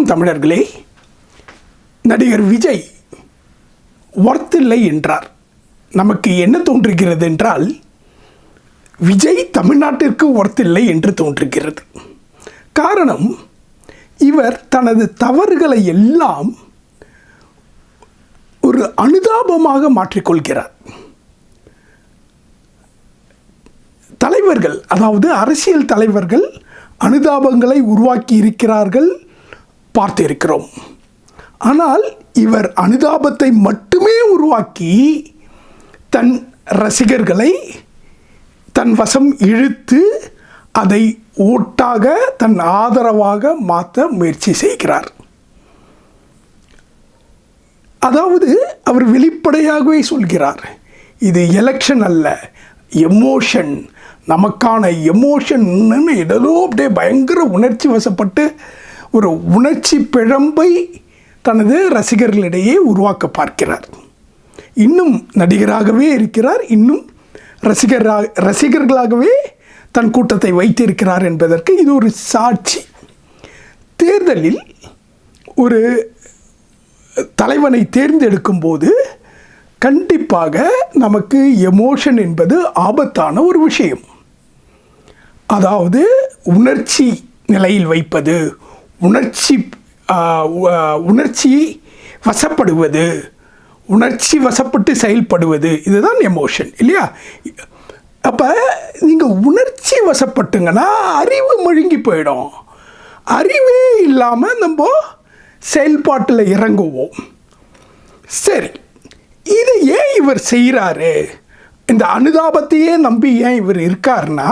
வணக்கம் தமிழர்களே. நடிகர் விஜய் ஒர்த்தில்லை என்றார். நமக்கு என்ன தோன்றுகிறது என்றால், விஜய் தமிழ்நாட்டிற்கு ஒர்த்தில்லை என்று தோன்றுகிறது. காரணம், இவர் தனது தவறுகளை எல்லாம் ஒரு அனுதாபமாக மாற்றிக்கொள்கிறார். தலைவர்கள், அதாவது அரசியல் தலைவர்கள் அனுதாபங்களை உருவாக்கி இருக்கிறார்கள், பார்த்து இருக்கிறோம். ஆனால் இவர் அனுதாபத்தை மட்டுமே உருவாக்கி தன் ரசிகர்களை தன் வசம் இழுத்து அதை ஓட்டாக தன் ஆதரவாக மாற்ற முயற்சி செய்கிறார். அதாவது அவர் வெளிப்படையாகவே சொல்கிறார், இது எலெக்ஷன் அல்ல, எமோஷன், நமக்கான எமோஷன்னு ஏதோ அப்படியே பயங்கர உணர்ச்சி வசப்பட்டு ஒரு உணர்ச்சி பிழம்பை தனது ரசிகர்களிடையே உருவாக்க பார்க்கிறார். இன்னும் நடிகராகவே இருக்கிறார், இன்னும் ரசிகர்களாகவே தன் கூட்டத்தை வைத்திருக்கிறார் என்பதற்கு இது ஒரு சாட்சி. தேர்தலில் ஒரு தலைவனை தேர்ந்தெடுக்கும் போது கண்டிப்பாக நமக்கு எமோஷன் என்பது ஆபத்தான ஒரு விஷயம். அதாவது உணர்ச்சி நிலையில் வைப்பது, உணர்ச்சி வசப்படுவது, உணர்ச்சி வசப்பட்டு செயல்படுவது, இதுதான் எமோஷன் இல்லையா? அப்போ நீங்கள் உணர்ச்சி வசப்பட்டுங்கன்னா அறிவு மழுங்கி போயிடும். அறிவே இல்லாமல் நம்ம செயல்பாட்டில் இறங்குவோம். சரி, இதை ஏன் இவர் செய்கிறாரு? இந்த அனுதாபத்தையே நம்பி ஏன் இவர் இருக்காருன்னா,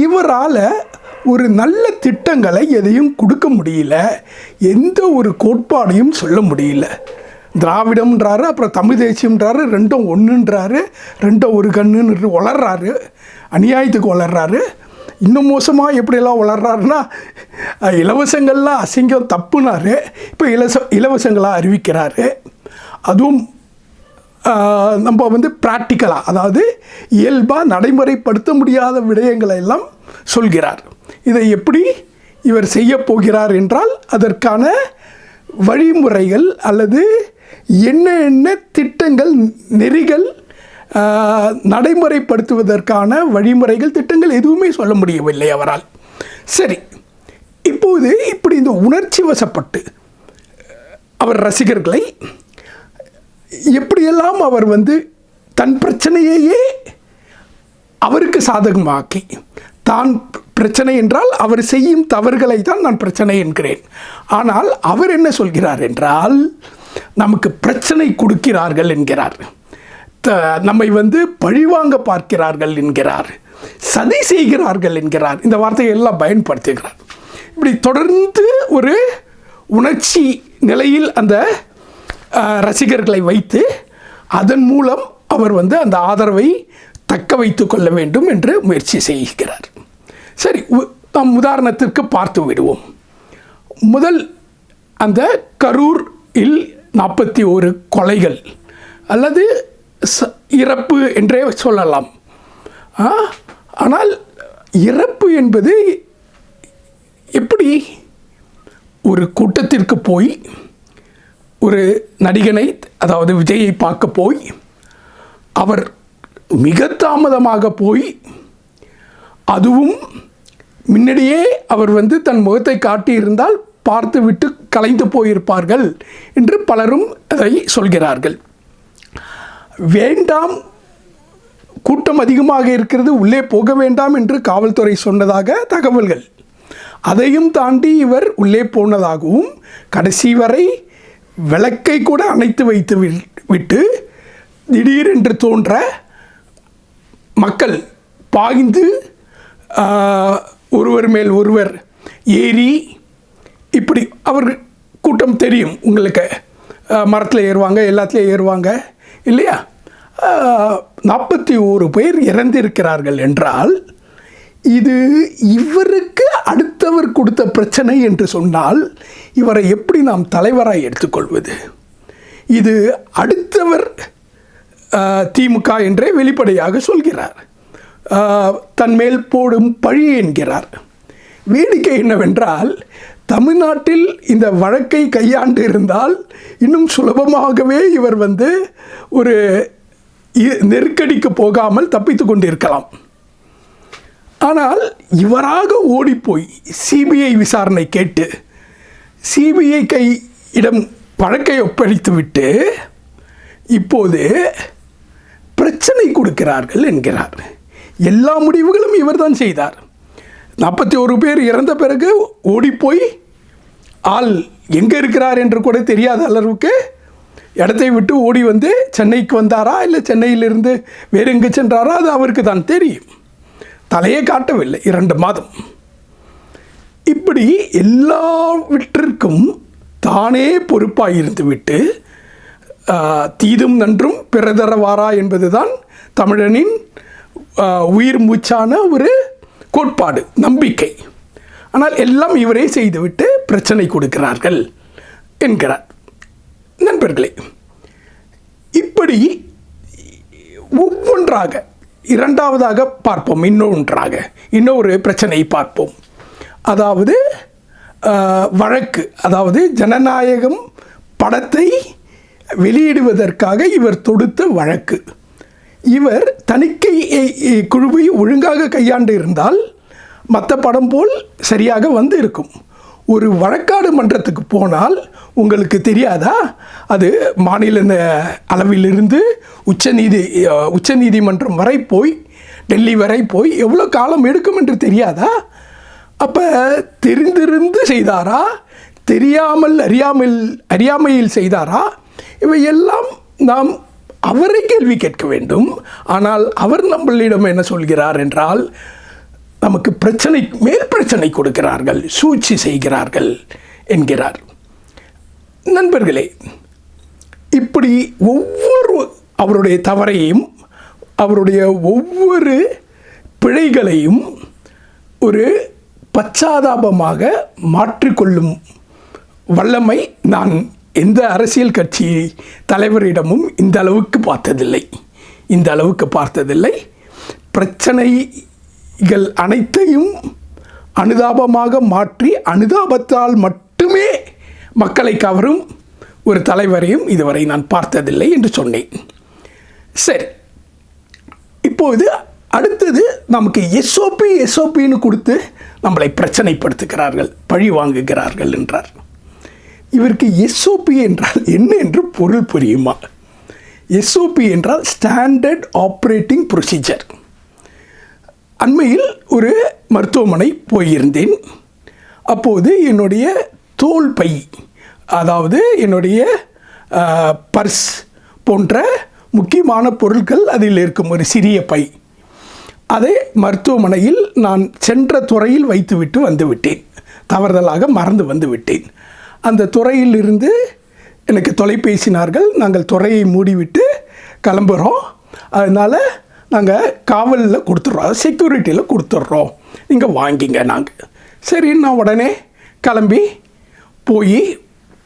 இவரால் ஒரு நல்ல திட்டங்களை எதையும் கொடுக்க முடியல, எந்த ஒரு கோட்பாடையும் சொல்ல முடியல. திராவிடம்ன்றாரு, அப்புறம் தமிழ் தேசியம்ன்றாரு, ரெண்டும் ஒன்றுன்றாரு, ரெண்டும் ஒரு கண்ணுன்னு வளர்றாரு, அநியாயத்துக்கு வளர்றாரு. இன்னும் மோசமாக எப்படியெல்லாம் வளர்றாருன்னா, இலவசங்கள்லாம் அசிங்கம் தப்புனாரு, இப்போ இலவசங்களாக அறிவிக்கிறாரு. அதுவும் நம்ம ப்ராக்டிக்கலாக, அதாவது இயல்பாக நடைமுறைப்படுத்த முடியாத விடயங்களை எல்லாம் சொல்கிறார். இதை எப்படி இவர் செய்ய போகிறார் என்றால், அதற்கான வழிமுறைகள் அல்லது என்ன திட்டங்கள், நெறிகள், நடைமுறைப்படுத்துவதற்கான வழிமுறைகள், திட்டங்கள் எதுவுமே சொல்ல முடியவில்லை அவரால். சரி, இப்போது இப்படி இந்த உணர்ச்சி வசப்பட்டு அவர் ரசிகர்களை எப்படியெல்லாம் அவர் தன் பிரச்சனையையே அவருக்கு சாதகமாக்கி, தான் பிரச்சனை என்றால் அவர் செய்யும் தவறுகளை தான் நான் பிரச்சனை என்கிறேன். ஆனால் அவர் என்ன சொல்கிறார் என்றால், நமக்கு பிரச்சனை கொடுக்கிறார்கள் என்கிறார், நம்மை பழிவாங்க பார்க்கிறார்கள் என்கிறார், சதி செய்கிறார்கள் என்கிறார். இந்த வார்த்தையை எல்லாம் பயன்படுத்துகிறார். இப்படி தொடர்ந்து ஒரு உணர்ச்சி நிலையில் அந்த ரசிகர்களை வைத்து அதன் மூலம் அவர் அந்த ஆதரவை தக்க வைத்து கொள்ள வேண்டும் என்று முயற்சி செய்கிறார். சரி, நாம் உதாரணத்திற்கு பார்த்து விடுவோம். முதல் அந்த கரூரில் 41 கொலைகள் அல்லது இறப்பு என்றே சொல்லலாம். ஆனால் இறப்பு என்பது எப்படி? ஒரு கூட்டத்திற்கு போய் ஒரு நடிகனை, அதாவது விஜயை பார்க்க போய், அவர் மிக தாமதமாக போய், அதுவும் முன்னாடியே அவர் தன் முகத்தை காட்டியிருந்தால் பார்த்துவிட்டு கலைந்து போயிருப்பார்கள் என்று பலரும் அதை சொல்கிறார்கள். வேண்டாம், கூட்டம் அதிகமாக இருக்கிறது, உள்ளே போக வேண்டாம் என்று காவல்துறை சொன்னதாக தகவல்கள். அதையும் தாண்டி இவர் உள்ளே போனதாகவும், கடைசி வரை விளக்கை கூட அணைத்து வைத்து விட்டு திடீரென்று தோன்ற மக்கள் பாய்ந்து ஒருவர் மேல் ஒருவர் ஏறி, இப்படி அவர் கூட்டம் தெரியும் உங்களுக்கு, மரத்தில் ஏறுவாங்க, எல்லாத்துலேயும் ஏறுவாங்க இல்லையா? 41 பேர் இறந்திருக்கிறார்கள் என்றால், இது இவருக்கு அடுத்தவர் கொடுத்த பிரச்சனை என்று சொன்னால் இவரை எப்படி நாம் தலைவராக எடுத்துக்கொள்வது? இது அடுத்தவர் திமுக என்றே வெளிப்படையாக சொல்கிறார். தன்மேல் போடும் பழி என்கிறார். வேடிக்கை என்னவென்றால், தமிழ்நாட்டில் இந்த வழக்கை கையாண்டு இருந்தால் இன்னும் சுலபமாகவே இவர் ஒரு நெருக்கடிக்கு போகாமல் தப்பித்து கொண்டிருக்கலாம். ஆனால் இவராக ஓடிப்போய் சிபிஐ விசாரணை கேட்டு சிபிஐ கையிடம் வழக்கை ஒப்படைத்துவிட்டு இப்போது பிரச்சனை கொடுக்கிறார்கள் என்கிறார். எல்லா முடிவுகளும் இவர்தான் செய்தார். 41 பேர் இறந்த பிறகு ஓடிப்போய் ஆள் எங்கே இருக்கிறார் என்று கூட தெரியாத அளவுக்கு இடத்தை விட்டு ஓடி சென்னைக்கு வந்தாரா இல்லை சென்னையிலிருந்து வேறு எங்கே சென்றாரா அது அவருக்கு தான் தெரியும். தலையே காட்டவில்லை 2 மாதம். இப்படி எல்லாவற்றிற்கும் தானே பொறுப்பாக இருந்துவிட்டு தீதும் நன்றும் பிறதரவாரா என்பது தான் தமிழனின் உயிர் மூச்சான ஒரு கோட்பாடு, நம்பிக்கை. ஆனால் எல்லாம் இவரே செய்துவிட்டு பிரச்சனை கொடுக்கிறார்கள் என்கிறார். நண்பர்களே, இப்படி ஒவ்வொன்றாக இரண்டாவதாக பார்ப்போம். இன்னொரு பிரச்சனையை பார்ப்போம். அதாவது வழக்கு, அதாவது ஜனநாயகம் படத்தை வெளியிடுவதற்காக இவர் தொடுத்த வழக்கு. இவர் தணிக்கை குழுவை ஒழுங்காக கையாண்டு இருந்தால் மற்ற படம் போல் சரியாக இருக்கும். ஒரு வழக்காடு மன்றத்துக்கு போனால் உங்களுக்கு தெரியாதா, அது மாநில அளவிலிருந்து உச்சநீதிமன்றம் வரை போய் டெல்லி வரை போய் எவ்வளோ காலம் எடுக்கும் என்று தெரியாதா? அப்போ தெரிந்திருந்து செய்தாரா, தெரியாமல் அறியாமையில் செய்தாரா? இவையெல்லாம் நாம் அவரை கேள்வி கேட்க வேண்டும். ஆனால் அவர் நம்மளிடம் என்ன சொல்கிறார் என்றால், நமக்கு பிரச்சனை மேல் பிரச்சனை கொடுக்கிறார்கள், சூழ்ச்சி செய்கிறார்கள் என்கிறார். நண்பர்களே, இப்படி ஒவ்வொரு அவருடைய தவறையும் அவருடைய ஒவ்வொரு பிழைகளையும் ஒரு பச்சாதாபமாக மாற்றிக்கொள்ளும் வல்லமை நான் எந்த அரசியல் கட்சி தலைவரிடமும் இந்த அளவுக்கு பார்த்ததில்லை. பிரச்சனைகள் அனைத்தையும் அனுதாபமாக மாற்றி அனுதாபத்தால் மட்டுமே மக்களை கவரும் ஒரு தலைவரையும் இதுவரை நான் பார்த்ததில்லை என்று சொன்னேன். சரி, இப்போது அடுத்தது நமக்கு எஸ்ஓபின்னு கொடுத்து நம்மளை பிரச்சனைப்படுத்துகிறார்கள், பழி வாங்குகிறார்கள் என்றார். இவருக்கு எஸ்ஓபி என்றால் என்ன என்று பொருள் புரியுமா? எஸ்ஓபி என்றால் ஸ்டாண்டர்ட் ஆப்ரேட்டிங் ப்ரொசீஜர். அண்மையில் ஒரு மருத்துவமனை போயிருந்தேன். அப்போது என்னுடைய தோள் பை, அதாவது என்னுடைய பர்ஸ் போன்ற முக்கியமான பொருட்கள் அதில் இருக்கும் ஒரு சிறிய பை, அதை மருத்துவமனையில் நான் சென்ற துறையில் வைத்துவிட்டு வந்துவிட்டேன். தவறுதலாக மறந்து வந்துவிட்டேன். அந்த துறையிலிருந்து எனக்கு தொலைபேசினார்கள், நாங்கள் துறையை மூடிவிட்டு கிளம்புறோம், அதனால் நாங்கள் காவலில் கொடுத்துட்றோம், செக்யூரிட்டியில் கொடுத்துட்றோம், நீங்கள் வாங்கிங்க. நாங்கள் சரி, நான் உடனே கிளம்பி போய்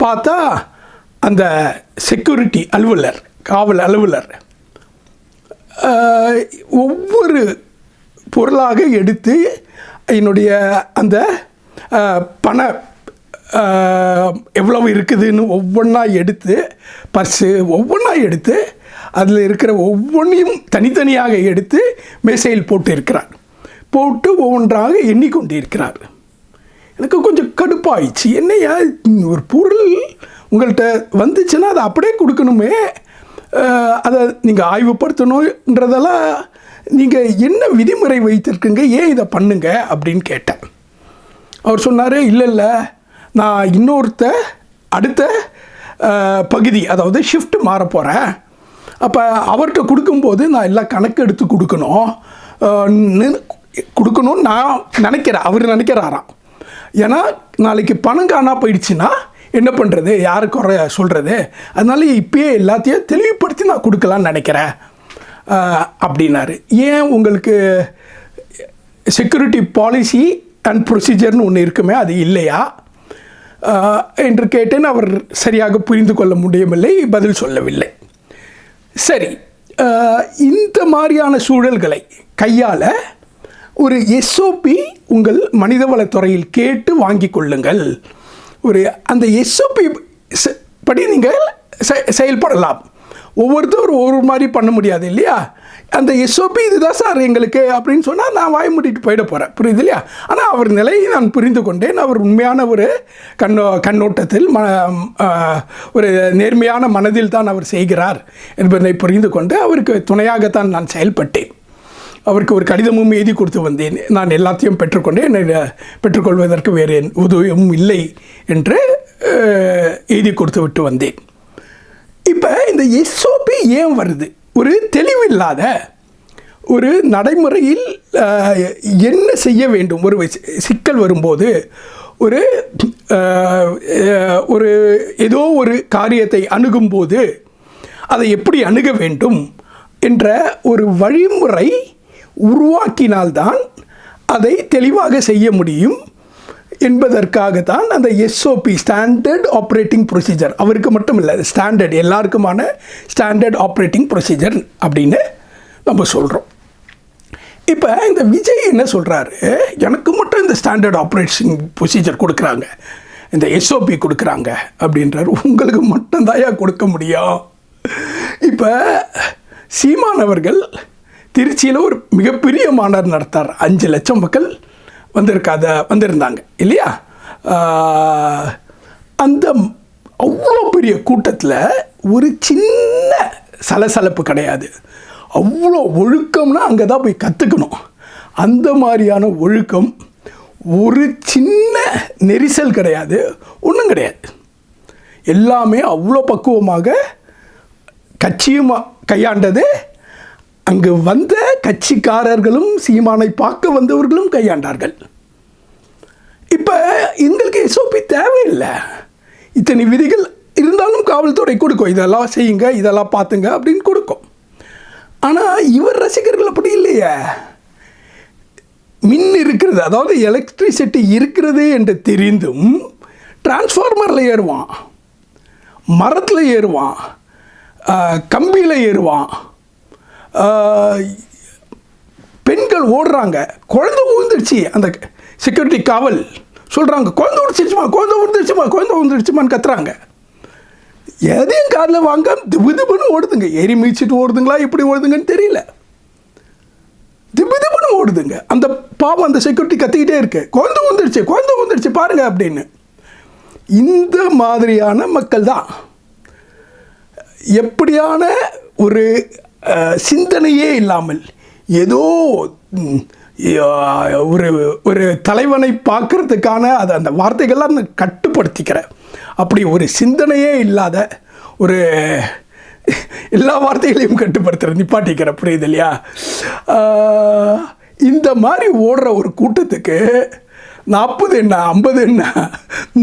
பார்த்தா அந்த செக்யூரிட்டி அலுவலர், காவல் அலுவலர் ஒவ்வொரு பொருளாக எடுத்து என்னுடைய அந்த பண எவ்வளவு இருக்குதுன்னு ஒவ்வொன்றா எடுத்து, பர்ஸு ஒவ்வொன்றா எடுத்து அதில் இருக்கிற ஒவ்வொன்றையும் தனித்தனியாக எடுத்து மேசையில் போட்டு ஒவ்வொன்றாக எண்ணிக்கொண்டிருக்கிறார். எனக்கு கொஞ்சம் கடுப்பாயிடுச்சு. என்னையா, ஒரு பொருள் உங்கள்கிட்ட வந்துச்சுன்னா அதை அப்படியே கொடுக்கணுமே, அதை நீங்கள் ஆய்வுப்படுத்தணுன்றதெல்லாம் நீங்கள் என்ன விதிமுறை வைத்திருக்குங்க, ஏன் இதை பண்ணுங்க அப்படின்னு கேட்டேன். அவர் சொன்னார், இல்லை நான் அடுத்த பகுதி, அதாவது ஷிஃப்ட் மாற போகிறேன், அப்போ அவர்கிட்ட கொடுக்கும்போது நான் எல்லாம் கணக்கு எடுத்து கொடுக்கணும்னு நான் நினைக்கிறேன், அவர் நினைக்கிறாராம். ஏன்னா நாளைக்கு பணம் காணா போயிடுச்சுன்னா என்ன பண்ணுறது, யாரு குறை சொல்கிறது, அதனால இப்பயே எல்லாத்தையும் தெளிவுபடுத்தி நான் கொடுக்கலான்னு நினைக்கிறேன் அப்படின்னாரு. ஏன் உங்களுக்கு செக்யூரிட்டி பாலிசி அண்ட் ப்ரொசீஜர்னு ஒன்று இருக்குமே, அது இல்லையா என்று கேட்டேன். அவர் சரியாக புரிந்து கொள்ள முடியவில்லை, பதில் சொல்லவில்லை. சரி, இந்த மாதிரியான சூழல்களை கையாள ஒரு எஸ்ஓபி உங்கள் மனிதவளத்துறையில் கேட்டு வாங்கி கொள்ளுங்கள். அந்த எஸ்ஓபி படி நீங்கள் செயல்படலாம். ஒவ்வொருத்தரும் ஒவ்வொரு மாதிரி பண்ண முடியாது இல்லையா? அந்த எஸ்ஓபி இதுதான் சார் எங்களுக்கு அப்படின்னு சொன்னால் நான் வாய் மூடிட்டு போயிட போகிறேன், புரியுது இல்லையா? ஆனால் அவர் நிலையை நான் புரிந்து கொண்டேன். அவர் உண்மையான ஒரு கண்ணோட்டத்தில் ஒரு நேர்மையான மனதில் தான் அவர் செய்கிறார் என்பதை புரிந்து கொண்டு அவருக்கு துணையாகத்தான் நான் செயல்பட்டேன். அவருக்கு ஒரு கடிதமும் எழுதி கொடுத்து வந்தேன். நான் எல்லாத்தையும் பெற்றுக்கொண்டேன், பெற்றுக்கொள்வதற்கு வேறு உதவியும் இல்லை என்று எழுதி கொடுத்து விட்டு வந்தேன். இப்போ இந்த எஸ்ஓபி ஏன் வருது? ஒரு தெளிவில்லாத ஒரு நடைமுறையில் என்ன செய்ய வேண்டும், ஒரு சிக்கல் வரும்போது ஒரு ஏதோ ஒரு காரியத்தை அணுகும்போது அதை எப்படி அணுக வேண்டும் என்ற ஒரு வழிமுறை உருவாக்கினால்தான் அதை தெளிவாக செய்ய முடியும் என்பதற்காகத்தான் அந்த எஸ்ஓபி, ஸ்டாண்டர்ட் ஆப்ரேட்டிங் ப்ரொசீஜர், அவருக்கு மட்டும் இல்லை, ஸ்டாண்டர்ட் எல்லாருக்குமான ஸ்டாண்டர்ட் ஆப்ரேட்டிங் ப்ரொசீஜர் அப்படின்னு நம்ம சொல்கிறோம். இப்போ இந்த விஜய் என்ன சொல்கிறாரு, எனக்கு மட்டும் இந்த ஸ்டாண்டர்ட் ஆப்ரேட்டிங் ப்ரொசீஜர் கொடுக்குறாங்க, இந்த எஸ்ஓபி கொடுக்குறாங்க அப்படின்றார். உங்களுக்கு மட்டும்தாயா கொடுக்க முடியும். இப்போ சீமானவர்கள் திருச்சியில் ஒரு மிகப்பெரிய மாநாடு நடத்தார். 5 லட்சம் மக்கள் வந்திருந்தாங்க இல்லையா? அந்த அவ்வளோ பெரிய கூட்டத்தில் ஒரு சின்ன சலசலப்பு கிடையாது. அவ்வளோ ஒழுக்கம்னா அங்கே தான் போய் கற்றுக்கணும். அந்த மாதிரியான ஒழுக்கம், ஒரு சின்ன நெரிசல் கிடையாது, ஒன்றும் கிடையாது. எல்லாமே அவ்வளோ பக்குவமாக கட்சியும் கையாண்டது, அங்கு வந்த கட்சிக்காரர்களும் சீமானை பார்க்க வந்தவர்களும் கையாண்டார்கள். இப்போ எங்களுக்கு எஸ்ஓபி தேவையில்லை. இத்தனை விதிகள் இருந்தாலும் காவல்துறை கொடுக்கும், இதெல்லாம் செய்யுங்க, இதெல்லாம் பார்த்துங்க அப்படின்னு கொடுக்கும். ஆனால் இவர் ரசிகர்கள் அப்படி இல்லையே. மின் இருக்கிறது, அதாவது எலக்ட்ரிசிட்டி இருக்கிறது என்று தெரிந்தும் டிரான்ஸ்ஃபார்மரில் ஏறுவான், மரத்தில் ஏறுவான், கம்பியில் ஏறுவான், பெண்கள் ஓடுறாங்க, குழந்தை விழுந்துருச்சு, அந்த செக்யூரிட்டி காவல் சொல்கிறாங்க, குழந்தை விழுந்துருச்சுமான்னு கத்துறாங்க. எதையும் காரில் வாங்க திபுன்னு ஓடுதுங்க. ஏறி மீச்சிட்டு ஓடுதுங்களா, எப்படி ஓடுதுங்கன்னு தெரியல, திபுன்னு ஓடுதுங்க. அந்த பாவம் அந்த செக்யூரிட்டி கத்திக்கிட்டே இருக்கு, குழந்தை விழுந்துருச்சு பாருங்க அப்படின்னு. இந்த மாதிரியான மக்கள் தான். எப்படியான ஒரு சிந்தனையே இல்லாமல் ஏதோ ஒரு தலைவனை பார்க்கறதுக்கான அந்த வார்த்தைகள்லாம் கட்டுப்படுத்திக்கிற அப்படி ஒரு சிந்தனையே இல்லாத ஒரு எல்லா வார்த்தைகளையும் கட்டுப்படுத்துகிற நிப்பாட்டிக்கிற, புரியுது இல்லையா? இந்த மாதிரி ஓடுற ஒரு கூட்டத்துக்கு 40 என்ன 50 என்ன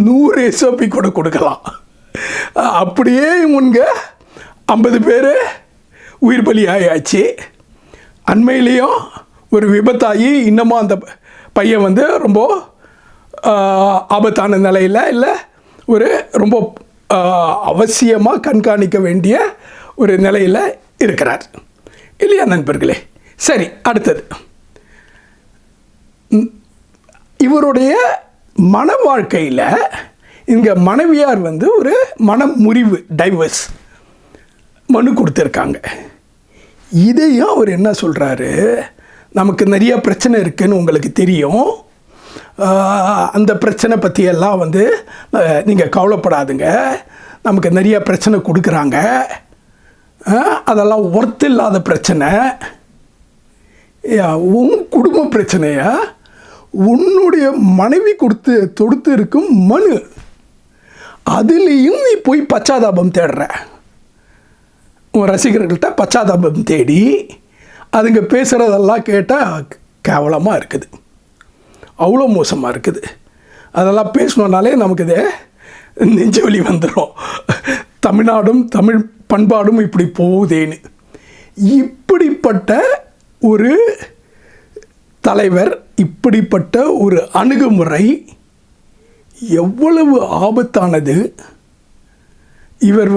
100 எஸ்ஓபி கூட கொடுக்கலாம். அப்படியே இவங்க 50 பேர் உயிர் பலி ஆயாச்சு. அண்மையிலையும் ஒரு விபத்தாகி இன்னமும் அந்த பையன் ரொம்ப ஆபத்தான நிலையில் இல்லை, ஒரு ரொம்ப அவசியமாக கண்காணிக்க வேண்டிய ஒரு நிலையில் இருக்கிறார் இல்லையா நண்பர்களே? சரி, அடுத்தது இவருடைய மன வாழ்க்கையில் இங்கே மனைவியார் ஒரு மனமுறிவு, டைவர்ஸ் மனு கொடுத்துருக்காங்க. இதையும் அவர் என்ன சொல்கிறாரு, நமக்கு நிறைய பிரச்சனை இருக்குதுன்னு உங்களுக்கு தெரியும், அந்த பிரச்சனை பற்றியெல்லாம் நீங்கள் கவலைப்படாதுங்க, நமக்கு நிறைய பிரச்சனை கொடுக்குறாங்க, அதெல்லாம் ஒர்த்து இல்லாத பிரச்சனை, உன் குடும்ப பிரச்சனையா உன்னுடைய மனைவி தொடுத்து இருக்கும் மனு, அதுலேயும் நீ போய் பச்சாதாபம் தேடுற. உன் ரசிகர்கள்ட்ட பச்சாதாபம் தேடி அதுங்க பேசுகிறதெல்லாம் கேட்டால் கேவலமாக இருக்குது, அவ்வளோ மோசமாக இருக்குது. அதெல்லாம் பேசணுன்னாலே நமக்கு இதே நெஞ்சு வலி வந்துடும். தமிழ்நாடும் தமிழ் பண்பாடும் இப்படி போகுதேன்னு. இப்படிப்பட்ட ஒரு தலைவர், இப்படிப்பட்ட ஒரு அணுகுமுறை எவ்வளவு ஆபத்தானது. இவர்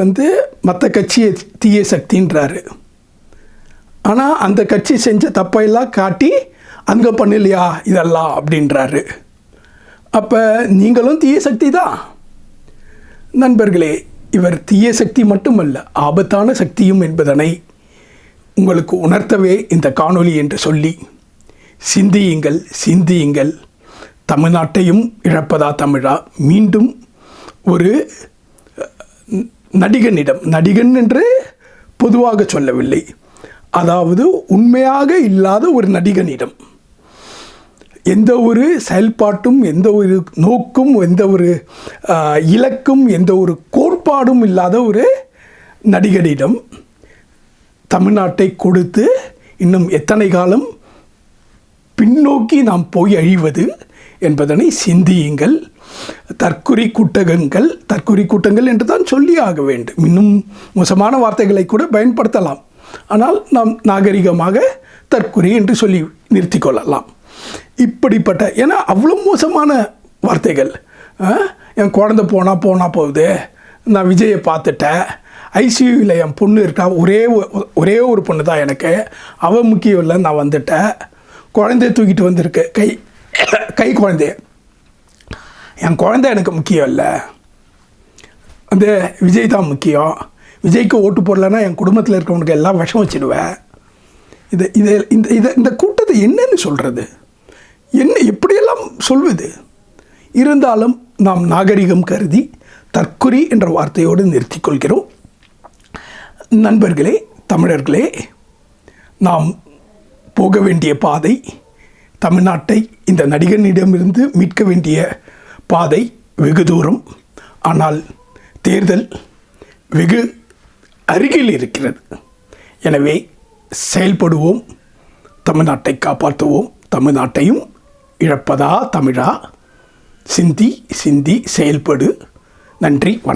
மற்ற கட்சியை தீய சக்தின்றாரு, ஆனால் அந்த கட்சி செஞ்ச தப்பையெல்லாம் காட்டி அங்கே பண்ணலையா இதெல்லாம் அப்படின்றாரு. அப்போ நீங்களும் தீய சக்தி தான். நண்பர்களே, இவர் தீய சக்தி மட்டுமல்ல, ஆபத்தான சக்தியும் என்பதனை உங்களுக்கு உணர்த்தவே இந்த காணொளி என்று சொல்லி, சிந்தியுங்கள் சிந்தியுங்கள். தமிழ்நாட்டையும் இழப்பதா தமிழா? மீண்டும் ஒரு நடிகன் என்று பொதுவாக சொல்லவில்லை, அதாவது உண்மையாக இல்லாத ஒரு நடிகனிடம், எந்த ஒரு செயல்பாட்டும், எந்த ஒரு நோக்கும், எந்த ஒரு இலக்கும், எந்த ஒரு கோட்பாடும் இல்லாத ஒரு நடிகனிடம் தமிழ்நாட்டை கொடுத்து இன்னும் எத்தனை காலம் பின்னோக்கி நாம் போய் அழிவது என்பதனை சிந்தியுங்கள். தற்குறி கூட்டங்கள் என்று தான் சொல்லி ஆக வேண்டும். இன்னும் மோசமான வார்த்தைகளை கூட பயன்படுத்தலாம், ஆனால் நாம் நாகரிகமாக தற்குறி என்று சொல்லி நிறுத்தி கொள்ளலாம். இப்படிப்பட்ட, ஏன்னா அவ்வளோ மோசமான வார்த்தைகள். என் குழந்தை போனால் போகுது, நான் விஜயை பார்த்துட்டேன், ஐசியூவில் என் பொண்ணு இருக்கா, ஒரே ஒரு பொண்ணு தான் எனக்கு, அவள் முக்கியம் இல்லை, நான் வந்துட்டேன், குழந்தைய தூக்கிட்டு வந்திருக்கு, கை குழந்தைய, என் குழந்தை எனக்கு முக்கியம் இல்லை, அந்த விஜய் தான் முக்கியம், விஜய்க்கு ஓட்டு போடலைன்னா என் குடும்பத்தில் இருக்கிறவனுக்கு எல்லாம் விஷம் வச்சிடுவேன். இந்த கூட்டத்தை என்னன்னு சொல்கிறது, என்ன எப்படியெல்லாம் சொல்வது? இருந்தாலும் நாம் நாகரிகம் கருதி தற்குறி என்ற வார்த்தையோடு நிறுத்திக் கொள்கிறோம். நண்பர்களே, தமிழர்களே, நாம் போக வேண்டிய பாதை, தமிழ்நாட்டை இந்த நடிகனிடமிருந்து மீட்க வேண்டிய பாதை வெகு தூரம். ஆனால் தேர்தல் வெகு அருகில் இருக்கிறது. எனவே செயல்படுவோம், தமிழ்நாட்டை காப்பாற்றுவோம். தமிழ்நாட்டையும் இழப்பதா தமிழா? சிந்தி செயல்படு. நன்றி, வணக்கம்.